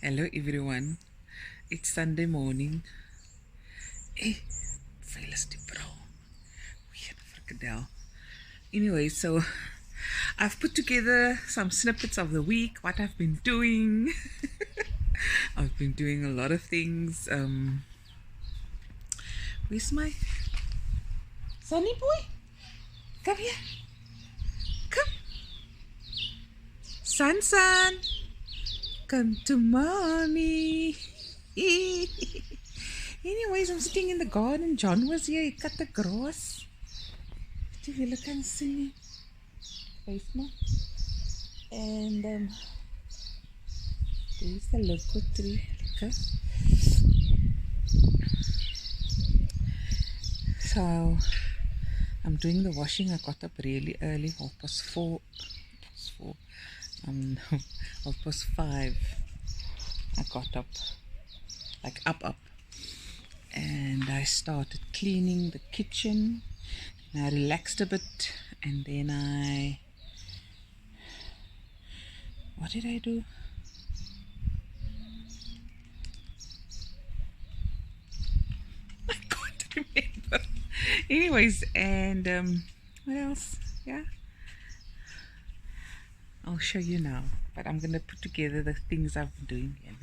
Hello everyone. It's Sunday morning. Hey, felis die bro. Weird frikadel. Anyway, so I've put together some snippets of the week, what I've been doing. I've been doing a lot of things. Where's my Sunny boy? Come here. Come. Sun. Come to mommy. Anyways, I'm sitting in the garden. John was here. He cut the grass. Did you look and see? Face more. And there's the local tree. Okay. So I'm doing the washing. I got up really early, 4:30. 4. No, 5:30. I got up, like up, and I started cleaning the kitchen. And I relaxed a bit, and then what did I do? I can't remember. Anyways, and what else? Yeah, I'll show you now. But I'm gonna put together the things I've been doing here.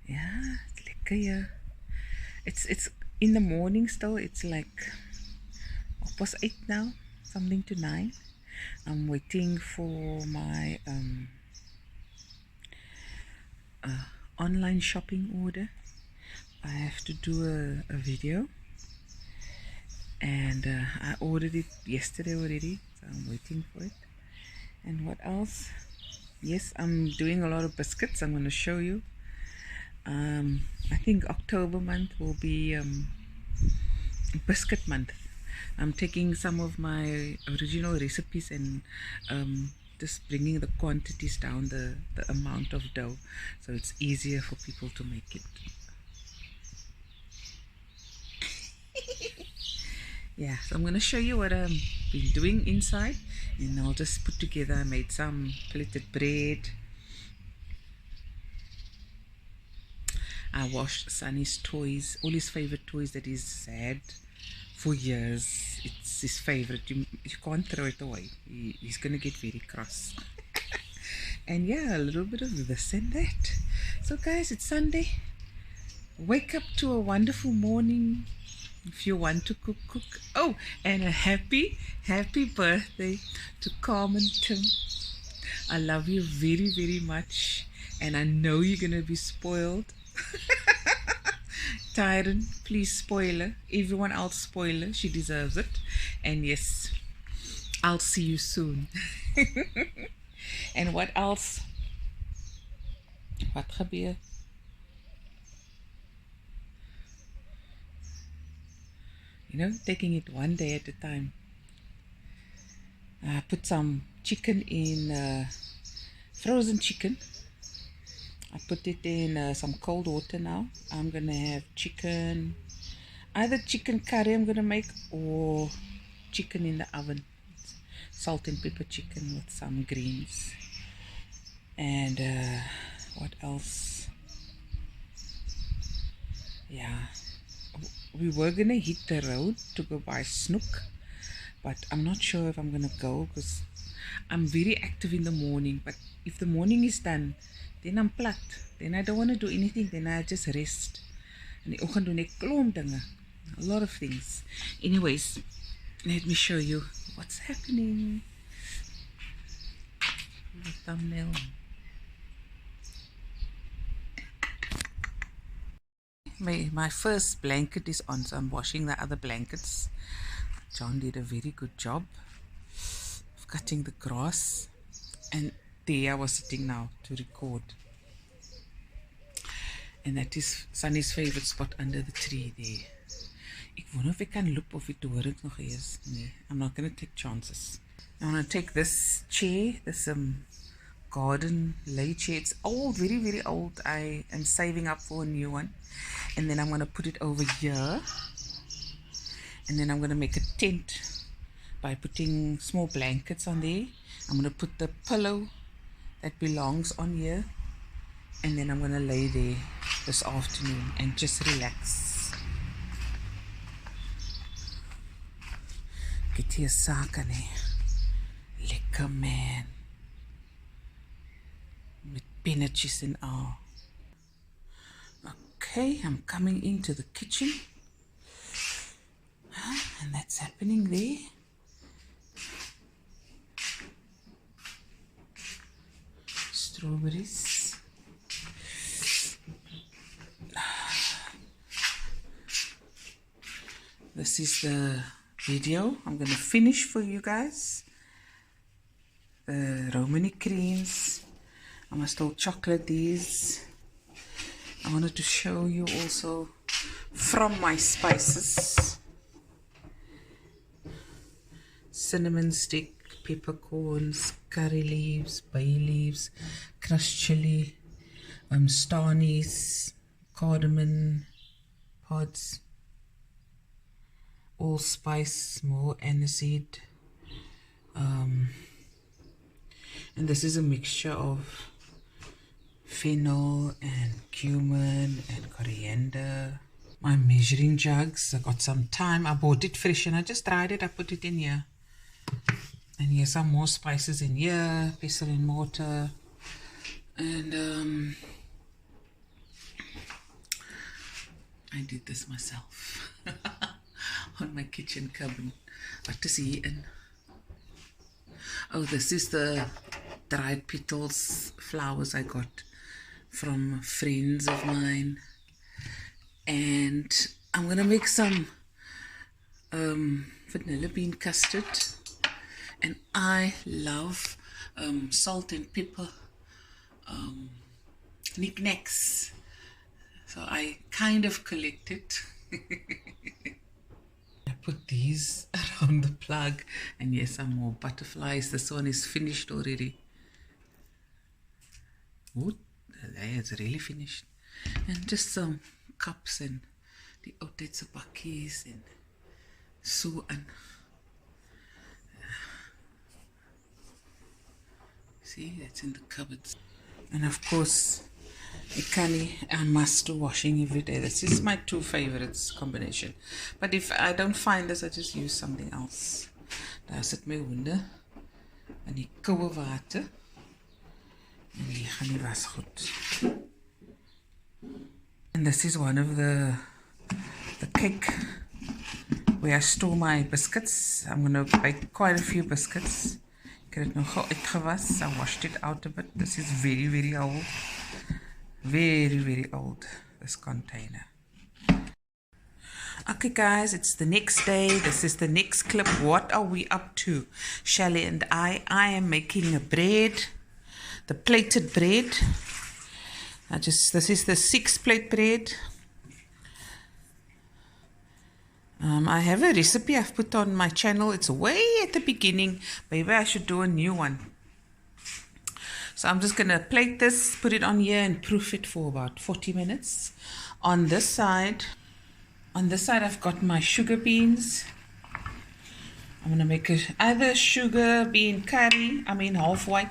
Yeah, it's lekker here. It's in the morning still. It's like 8 now, something to 9. I'm waiting for my online shopping order. I have to do a video, and I ordered it yesterday already, so I'm waiting for it. And what else? Yes, I'm doing a lot of biscuits. I'm going to show you. I think October month will be biscuit month. I'm taking some of my original recipes and just bringing the quantities down, the amount of dough, so it's easier for people to make it. Yeah, so I'm going to show you what I've been doing inside, and I'll just put together. I made some plated bread. I washed Sunny's toys, all his favorite toys that he's had for years. It's his favorite. You can't throw it away. He's going to get very cross. And yeah, a little bit of this and that. So guys, it's Sunday. Wake up to a wonderful morning. If you want to cook. Oh, and a happy birthday to Carmen Tim. I love you very, very much. And I know you're going to be spoiled. Tyron, please spoil her. Everyone else spoil her. She deserves it. And yes, I'll see you soon. And what else? Wat gebeur? You know, taking it one day at a time. I put some chicken in, frozen chicken. I put it in some cold water now. I'm gonna have chicken, either chicken curry I'm gonna make, or chicken in the oven. Salt and pepper chicken with some greens. And what else? Yeah, we were gonna hit the road to go buy snook, but I'm not sure if I'm gonna go, because I'm very active in the morning. But if the morning is done, then I'm plat. Then I don't want to do anything. Then I just rest. En die oggend doen ek klomp dinge. A lot of things. Anyways, let me show you what's happening. The thumbnail. My first blanket is on, so I'm washing the other blankets. John did a very good job of cutting the grass. And there I was sitting now to record. And that is Sunny's favorite spot, under the tree there. Ek wonder if I can loop of it hoor ek nog eers. Nee, I'm not going to take chances. I'm going to take this chair, this garden lay chair. It's old, very, very old. I am saving up for a new one. And then I'm going to put it over here. And then I'm going to make a tent by putting small blankets on there. I'm going to put the pillow that belongs on here, and then I'm going to lay there this afternoon and just relax. Get hier sake nee. Lekker man. Met pinnetjies en al. Okay, I'm coming into the kitchen. And that's happening there. Strawberries. This is the video I'm going to finish for you guys. The Romany creams. I must still chocolate these. I wanted to show you also from my spices. Cinnamon stick, peppercorns, curry leaves, bay leaves, crushed chili, star anise, cardamom pods, allspice, more aniseed, and this is a mixture of fennel and cumin and coriander. My measuring jugs, I got some thyme. I bought it fresh and I just dried it. I put it in here. And here's some more spices in here, pestle and mortar, and I did this myself on my kitchen cupboard. What is here in? Oh, this is the dried petals flowers I got from friends of mine, and I'm gonna make some vanilla bean custard. And I love salt and pepper knickknacks, so I kind of collect it. I put these around the plug, and yes, some more butterflies. This one is finished already. Ooh, it's really finished. And just some cups and the outdates of bakkies and so on. See, that's in the cupboards. And of course, ikani, I must do washing every day. This is my two favorites combination. But if I don't find this, I just use something else. Daar sit my honde in die koue water. En die gaan die was goed. And this is one of the cake where I store my biscuits. I'm going to bake quite a few biscuits. Ik heb het nog uitgewas. I washed it out a bit. This is very, very old. Very, very old, this container. Okay guys, it's the next day. This is the next clip. What are we up to? Shelley and I am making a bread. The plated bread. This is the 6-plate bread. I have a recipe I've put on my channel. It's way at the beginning. Maybe I should do a new one. So I'm just going to plate this, put it on here and proof it for about 40 minutes. On this side I've got my sugar beans. I'm going to make either sugar bean curry, half white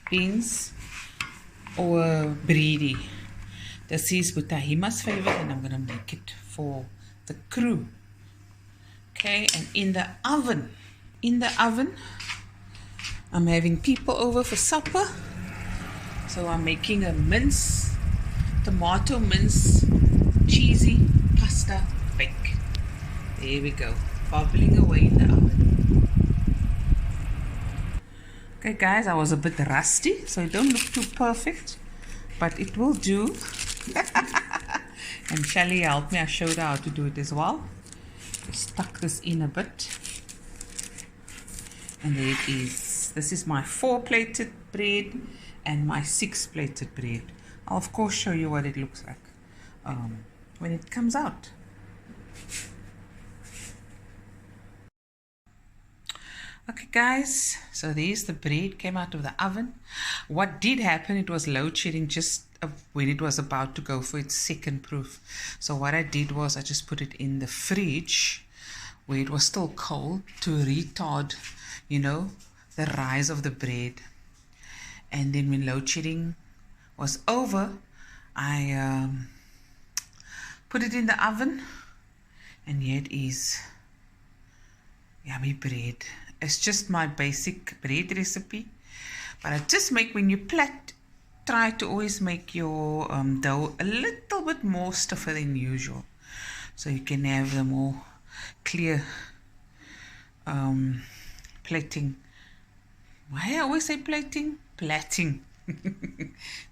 beans, or breedy. This is Butahima's favorite, and I'm going to make it for the crew. Okay, and in the oven, I'm having people over for supper. So I'm making a tomato mince, cheesy pasta bake. There we go, bubbling away in the oven. Okay guys, I was a bit rusty, so it don't look too perfect, but it will do. And Shelley helped me, I showed her how to do it as well. Just tuck this in a bit. And there it is. This is my 4-plated bread and my 6-plated bread. I'll of course show you what it looks like when it comes out. Okay guys, so there's the bread, came out of the oven. What did happen, it was load shedding just when it was about to go for its second proof. So what I did was I just put it in the fridge where it was still cold to retard, the rise of the bread. And then when load shedding was over, I put it in the oven, and here it is. Yummy bread. It's just my basic bread recipe, but I just make, when you plat, try to always make your dough a little bit more stiffer than usual, so you can have the more clear plating. Why I always say plating? Platting.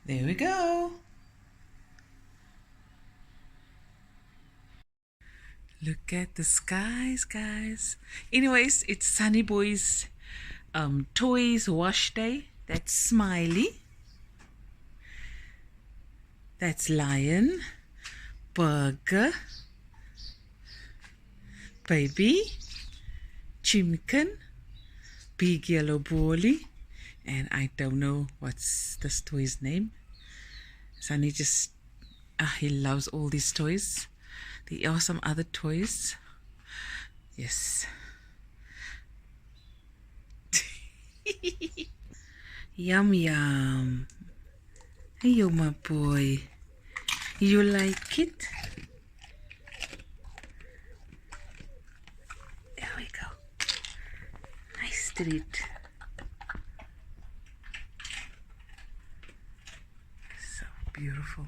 There we go. Look at the skies, guys. Anyways, it's Sunny Boy's toys wash day. That's Smiley. That's Lion. Burger. Baby. Chimkin. Big Yellow Bully. And I don't know what's this toy's name. Sunny just, he loves all these toys. There are some other toys. Yes. Yum yum. Hey, my boy. You like it? There we go. Nice treat. So beautiful.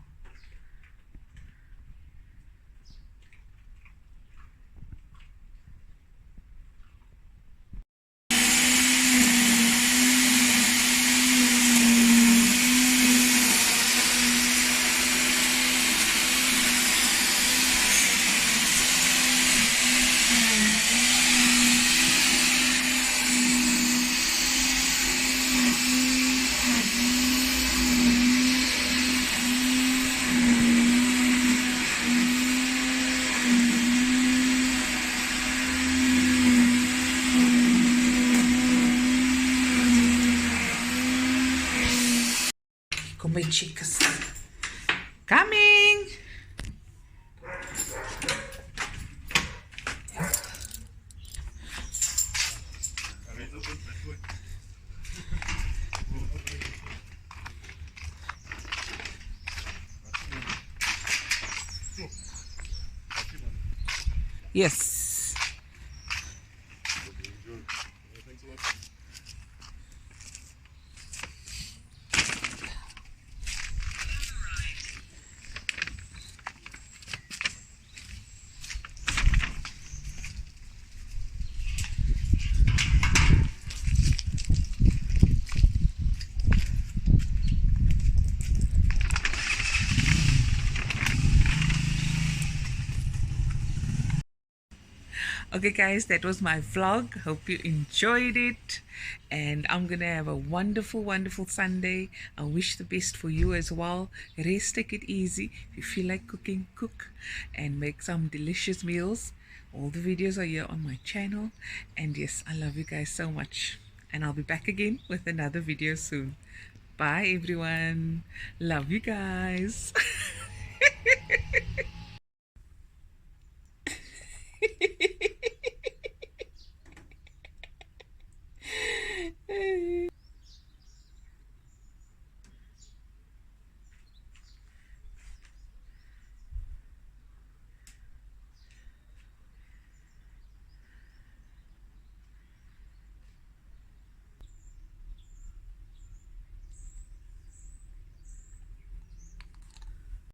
Come by, chicas. Coming! Yes. Okay guys, that was my vlog. Hope you enjoyed it, and I'm gonna have a wonderful Sunday. I wish the best for you as well. Rest, take it easy. If you feel like cooking, cook and make some delicious meals. All the videos are here on my channel, and yes, I love you guys so much, and I'll be back again with another video soon. Bye everyone. Love you guys.